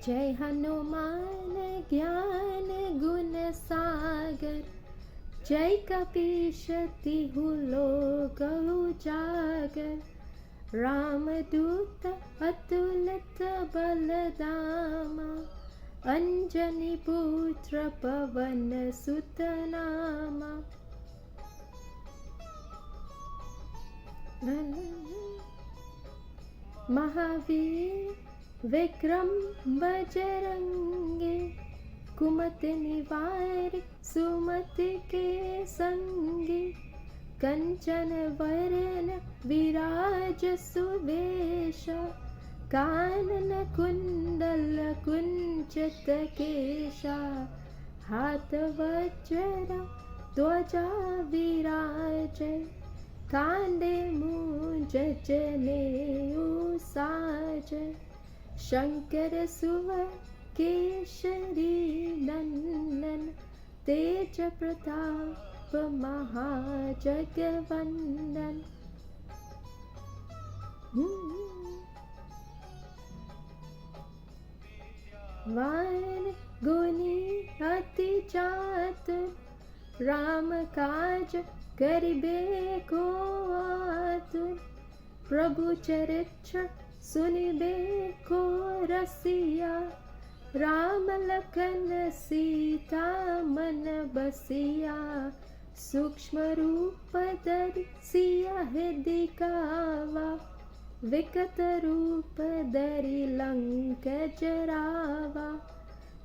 जय हनुमान ज्ञान गुण सागर, जय कपीश तिहु लोक उजागर। रामदूत अतुलित बलधामा, अंजनी पुत्र पवन सुत नामा। महावीर विक्रम बजरंगी, कुमति निवार सुमति के संगी। कंचन वरण विराज सुवेश, कानन कुंडल कुंचित केशा। हाथ वज्र ध्वजा विराजे, कांधे मूंज जनेऊ साजे। शंकर सुवन केसरी नंदन, तेज प्रताप महाजगवंदन। वान गुणी अति चातुर, राम काज करिबे को आतुर। प्रभु चरित्र सुनिबे को रसिया, राम लखन सीता मन बसिया। सूक्ष्म रूप धरि सियहि दिखावा, विकट रूप धरि लंक जरावा।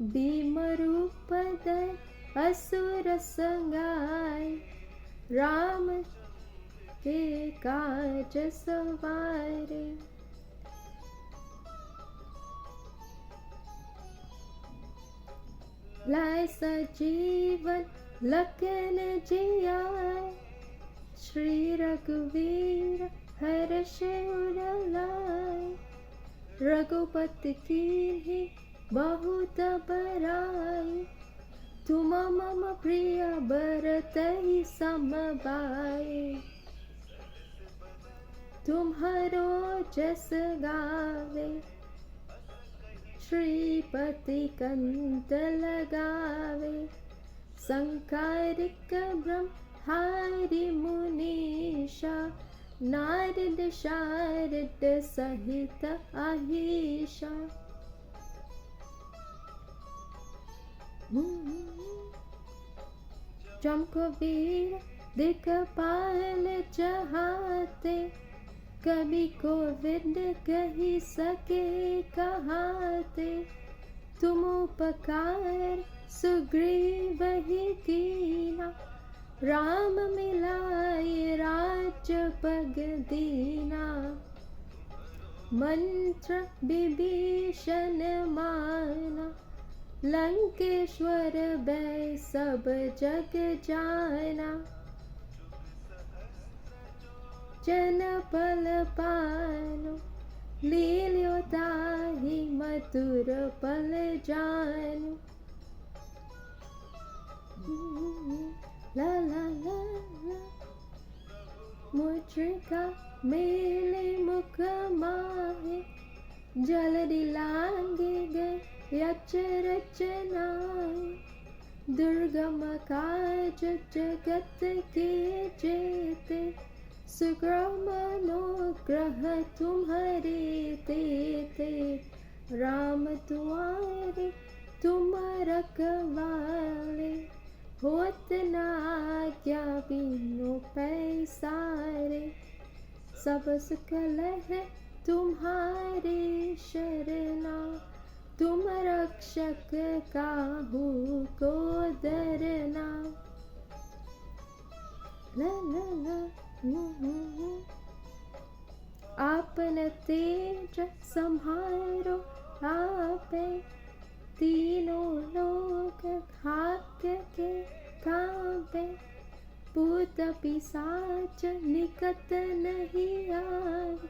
भीम रूप धरि असुर संहाय, राम के काज सवारे। लाए सजीवन लखन जियाए, श्री रघुवीर हर्ष उर लाए। रघुपति कीन्ही बहुत बड़ाई, तुम मम प्रिय भरतहि सम भाई। तुम्हारो जस गावे, श्रीपति कंठ लगावे। संकारिक ब्रह्मादि मुनीषा, नारद शारद सहित अहीशा। चमको वीर दिखपाल चहाते, कवि कोविद कहि सके कहाते। तुम उपकार सुग्रीवहि कीन्हा, राम मिलाए राजपग दीना। मंत्र विभीषण माना, लंकेश्वर भय सब जग जाना। जन पल पालो, लील्यो ताहि मधुर पल जानो। ला ला ला ला, मुद्रिका मेले मुख माहे। जलधि लांघे गए अचरज नाहि, दुर्गम काज जगत के जेते। सुगम अनुग्रह तुम्हारे तेते, राम तुम्हारे तुम रखवाले। होत न आज्ञा बिनु पैसारे, सब सुख लहै तुम्हारे शरणा। तुम रक्षक काहू को डरना। ला ला ला, आपन तेज सम्हारो आपे। तीनों लोक हाथ के कांपे, भूत पिशाच निकट नहीं आवे।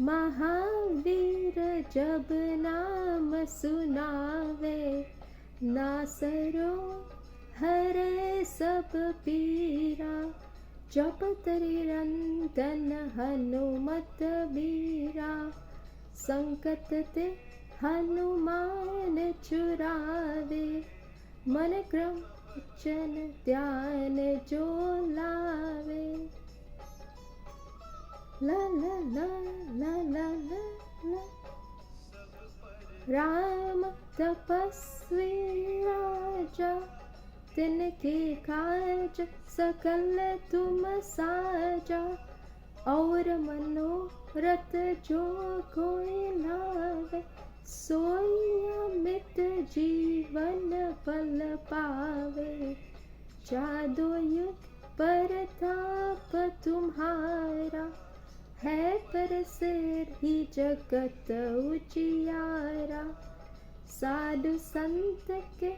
महावीर जब नाम सुनावे, नासरो हरे सब पीरा। जपत निरंतन हनुमत बीरा, संकट ते हनुमान चुरावे, मन क्रम वचन ध्यान जो लावे। ला ला ला ला ला ला ला। राम तपस्वी राजा, तिनके काज सकल तुम साजा। और मनोरथ जो कोई लावे, सोई अमित जीवन फल पावे। जादू युग परताप तुम्हारा, है प्रसिद्ध ही जगत उजियारा। साधु संत के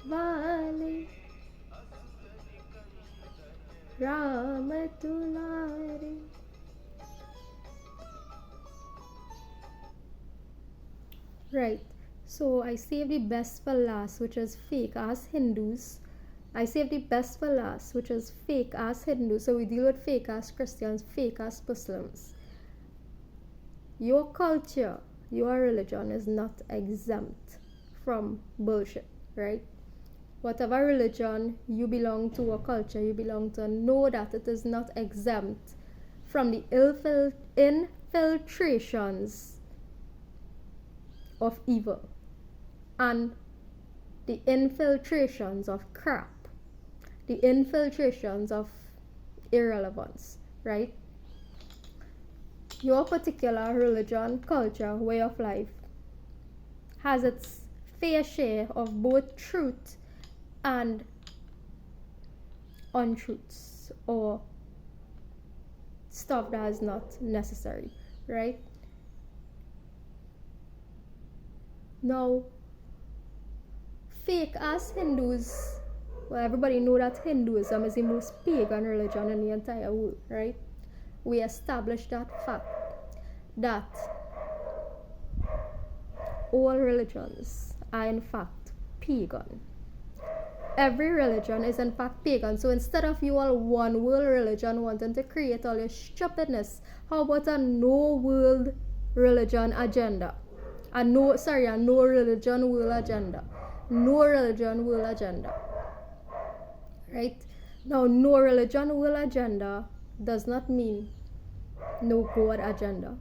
वाले, राम दुलारे। Right, so I saved the best for last, which is fake ass Hindus. I saved the best for last, which is fake ass Hindus. So we deal with fake ass Christians, fake ass Muslims. Your culture, your religion is not exempt from bullshit, right? Whatever religion you belong to or culture you belong to, know that it is not exempt from the infiltrations of evil and the infiltrations of crap, the infiltrations of irrelevance, right? Your particular religion, culture, way of life has its fair share of both truth and untruths or stuff that is not necessary, right? Now, fake ass Hindus, well, everybody know that Hinduism is the most pagan religion in the entire world, right? We established that fact, that all religions are in fact pagan. Every religion is in fact pagan. So instead of you all one world religion wanting to create all your stupidness, how about a no world religion agenda? A no religion world agenda. No religion world agenda. Right? Now, no religion world agenda does not mean no God agenda.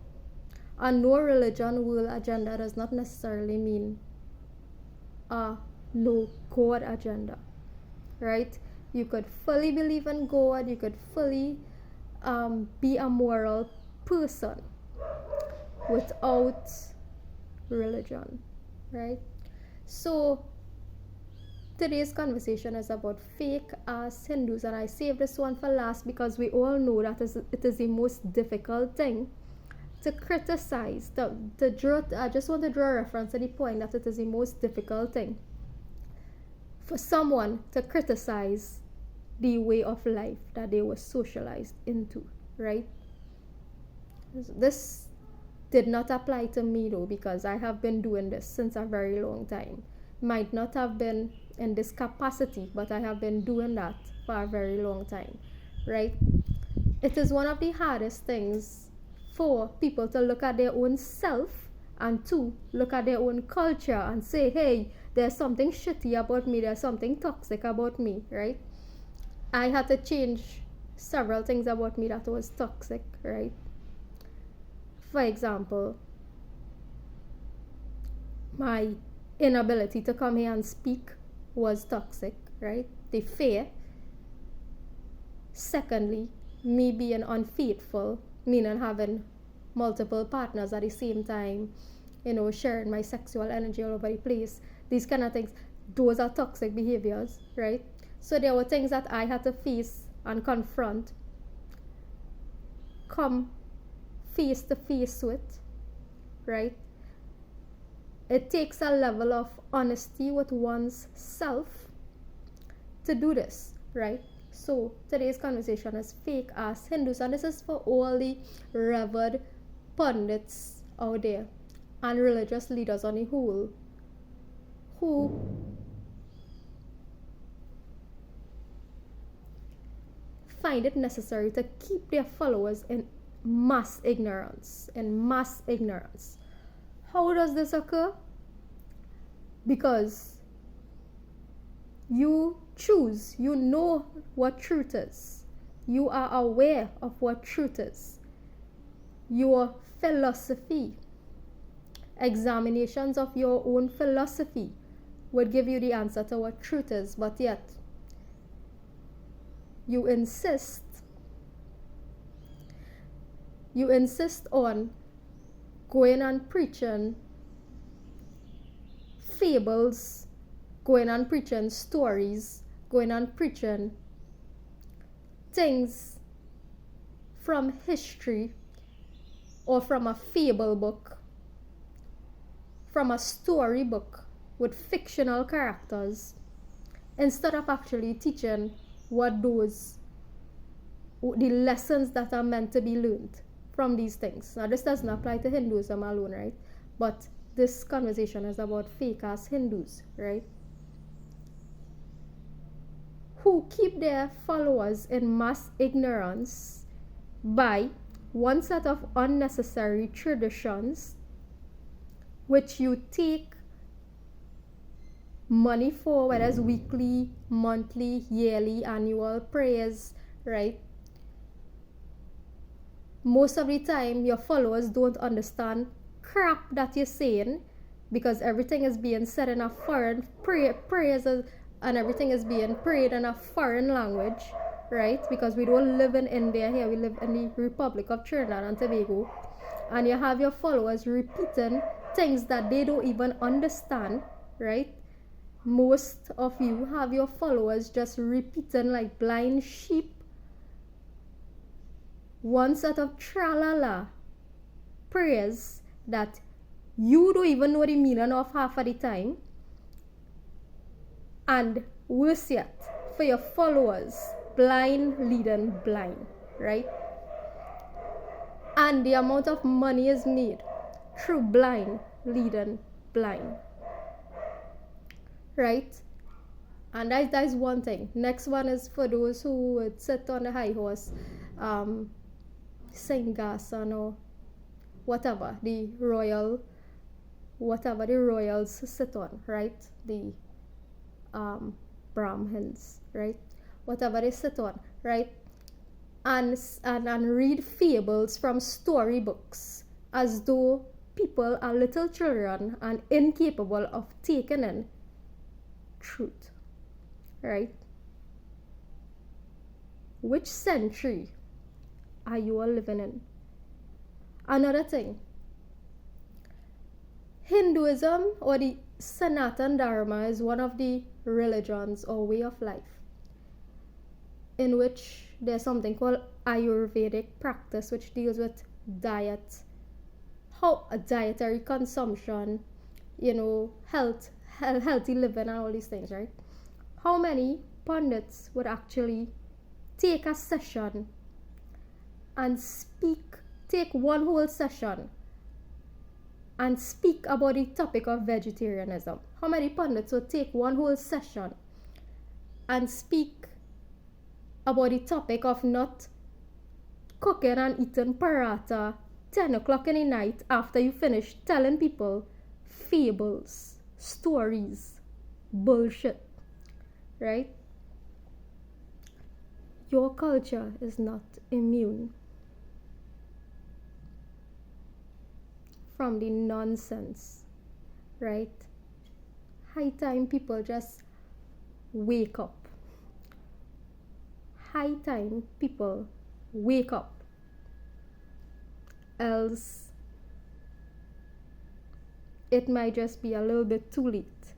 A no religion world agenda does not necessarily mean a no God agenda. Right? You could fully believe in God, you could fully be a moral person without religion, right? So today's conversation is about fake ass Hindus, and I saved this one for last because we all know that it is the most difficult thing to criticize. I just want to draw a reference to the point that it is the most difficult thing for someone to criticize the way of life that they were socialized into, right? This did not apply to me though, because I have been doing this since a very long time. Might not have been in this capacity, but I have been doing that for a very long time, right? It is one of the hardest things for people to look at their own self and to look at their own culture and say, hey, there's something shitty about me, there's something toxic about me, right? I had to change several things about me that was toxic, right? For example, my inability to come here and speak was toxic, right? The fear. Secondly, me being unfaithful, meaning having multiple partners at the same time, sharing my sexual energy all over the place, these kind of things, those are toxic behaviors, right? So there were things that I had to face and confront, come face to face with, right? It takes a level of honesty with one's self to do this, right? So today's conversation is fake ass Hindus, and this is for all the revered pundits out there and religious leaders on the whole who find it necessary to keep their followers in mass ignorance. How does this occur? Because you choose, you know what truth is. You are aware of what truth is. Your philosophy, examinations of your own philosophy would give you the answer to what truth is, but yet you insist on going and preaching fables, going and preaching stories, going and preaching things from history or from a fable book, from a story book with fictional characters, instead of actually teaching what the lessons that are meant to be learned from these things. Now, this doesn't apply to Hinduism alone, right? But this conversation is about fake ass Hindus, right? Who keep their followers in mass ignorance by one set of unnecessary traditions which you take money for, whether it's weekly, monthly, yearly, annual prayers, right? Most of the time your followers don't understand crap that you're saying, because everything is being said in a foreign prayers, and everything is being prayed in a foreign language, right? Because we don't live in India here, we live in the Republic of Trinidad and Tobago, and you have your followers repeating things that they don't even understand, right? Most of you have your followers just repeating like blind sheep one set of tralala prayers that you don't even know the meaning of half of the time. And worse yet, for your followers, blind leading blind, right? And the amount of money is made through blind leading blind, right? And that's one thing. Next one is for those who would sit on the high horse, Singhasan or whatever the royals sit on, right? The Brahmins, right? Whatever they sit on, right? And read fables from storybooks as though people are little children and incapable of taking in truth, right? Which century are you all living in? Another thing, Hinduism or the Sanatan Dharma is one of the religions or way of life in which there's something called Ayurvedic practice, which deals with diet, how a dietary consumption, healthy living and all these things, right? How many pundits would actually take a session and take one whole session and speak about the topic of vegetarianism? How many pundits would take one whole session and speak about the topic of not cooking and eating paratha 10 o'clock in the night after you finish telling people fables, stories, bullshit, right? Your culture is not immune from the nonsense, right? High time people just wake up. High time people wake up. Else it might just be a little bit too late.